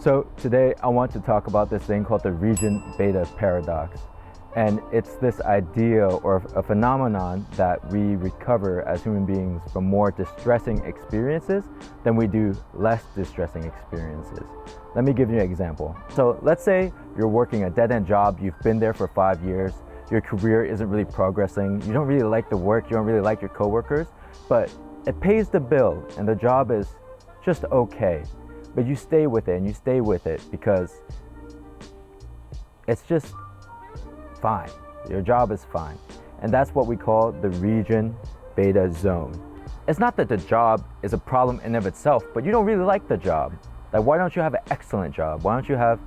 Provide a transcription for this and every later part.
So today I want to talk about this thing called the RegionBeta Paradox. And it's this idea or a phenomenon that we recover as human beings from more distressing experiences than we do less distressing experiences. Let me give you an example. So let's say you're working a dead-end job, you've been there for 5 years, your career isn't really progressing, you don't really like the work, you don't really like your coworkers, but it pays the bill and the job is just okay. But you stay with it and you stay with it because it's just fine. Your job is fine. And that's what we call the region beta zone. It's not that the job is a problem in of itself, but you don't really like the job. Like, why don't you have an excellent job? Why don't you have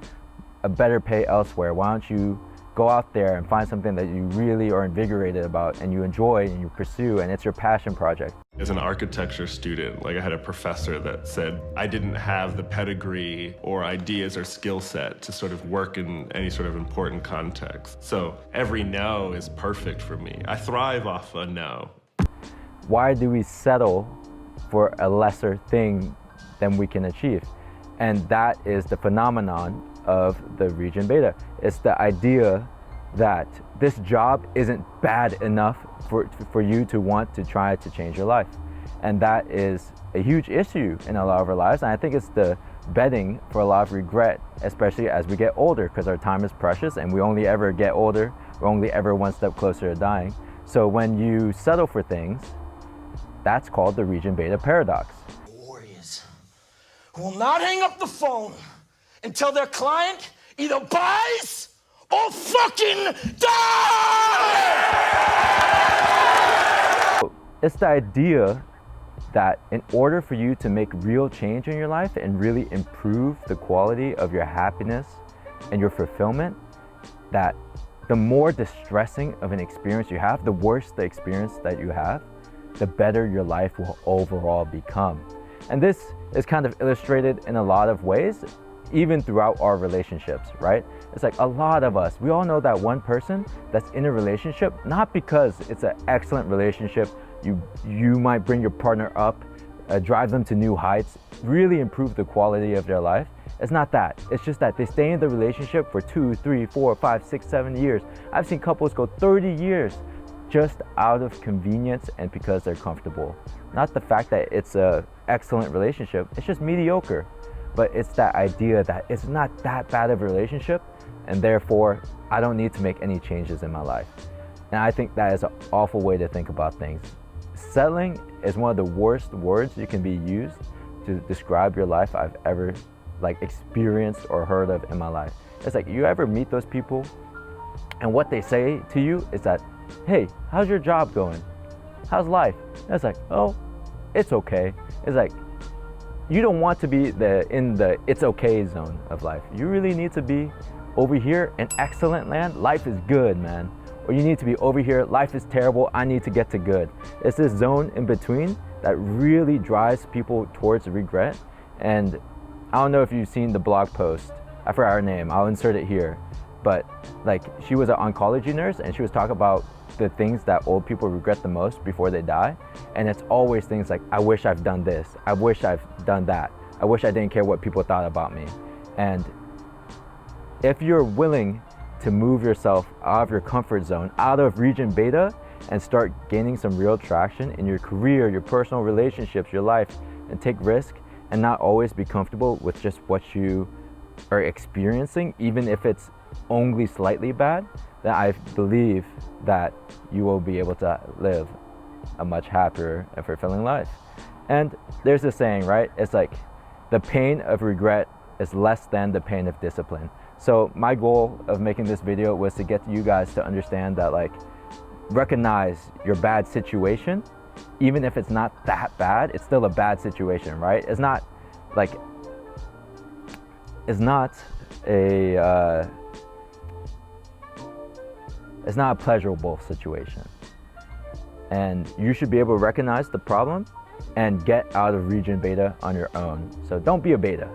a better pay elsewhere? Why don't you go out there and find something that you really are invigorated about and you enjoy and you pursue and it's your passion project? As an architecture student, I had a professor that said I didn't have the pedigree or ideas or skill set to sort of work in any sort of important context. So every no is perfect for me. I thrive off a no. Why do we settle for a lesser thing than we can achieve? And that is the phenomenon of the region beta. It's the idea that this job isn't bad enough for you to want to try to change your life. And that is a huge issue in a lot of our lives. And I think it's the bedding for a lot of regret, especially as we get older, because our time is precious and we only ever get older. We're only ever one step closer to dying. So when you settle for things, that's called the region beta paradox. Warriors who will not hang up the phone until their client either buys or fucking dies! It's the idea that in order for you to make real change in your life and really improve the quality of your happiness and your fulfillment, that the more distressing of an experience you have, the worse the experience that you have, the better your life will overall become. And this is kind of illustrated in a lot of ways, even throughout our relationships, right? It's like a lot of us, we all know that one person that's in a relationship, not because it's an excellent relationship, you might bring your partner up, drive them to new heights, really improve the quality of their life. It's not that. It's just that they stay in the relationship for 2, 3, 4, 5, 6, 7 years. I've seen couples go 30 years just out of convenience and because they're comfortable. Not the fact that it's an excellent relationship, it's just mediocre. But it's that idea that it's not that bad of a relationship and therefore I don't need to make any changes in my life. And I think that is an awful way to think about things. Settling is one of the worst words you can be used to describe your life I've ever experienced or heard of in my life. It's like, you ever meet those people and what they say to you is that, hey, how's your job going? How's life? And it's like, oh, it's okay. It's like, you don't want to be in the it's okay zone of life. You really need to be over here in excellent land. Life is good, man. Or you need to be over here, life is terrible, I need to get to good. It's this zone in between that really drives people towards regret. And I don't know if you've seen the blog post, I forgot her name, I'll insert it here. But she was an oncology nurse and she was talking about the things that old people regret the most before they die. And it's always things like, I wish I've done this, I wish I've done that, I wish I didn't care what people thought about me. And if you're willing to move yourself out of your comfort zone, out of region beta, and start gaining some real traction in your career, your personal relationships, your life, and take risk and not always be comfortable with just what you are experiencing, even if it's only slightly bad, then I believe that you will be able to live a much happier and fulfilling life. And there's a saying, right? It's like, the pain of regret is less than the pain of discipline. So my goal of making this video was to get you guys to understand that recognize your bad situation, even if it's not that bad, it's still a bad situation, right? It's not a pleasurable situation. And you should be able to recognize the problem and get out of region beta on your own. So don't be a beta,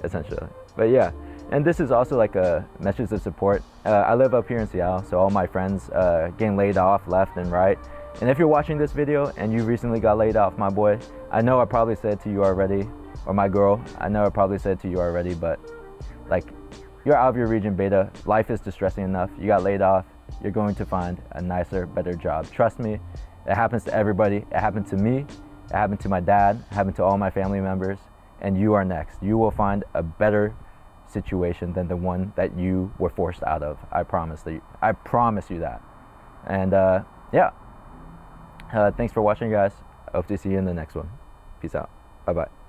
essentially. But yeah, and this is also a message of support. I live up here in Seattle, so all my friends getting laid off left and right. And if you're watching this video and you recently got laid off, my boy, I know I probably said to you already, or my girl, I know I probably said it to you already, but like, you're out of your region beta, life is distressing enough, you got laid off, you're going to find a nicer, better job. Trust me, it happens to everybody. It happened to me, it happened to my dad, it happened to all my family members, and you are next. You will find a better situation than the one that you were forced out of. I promise you that. And yeah, thanks for watching, guys. I hope to see you in the next one. Peace out. Bye bye.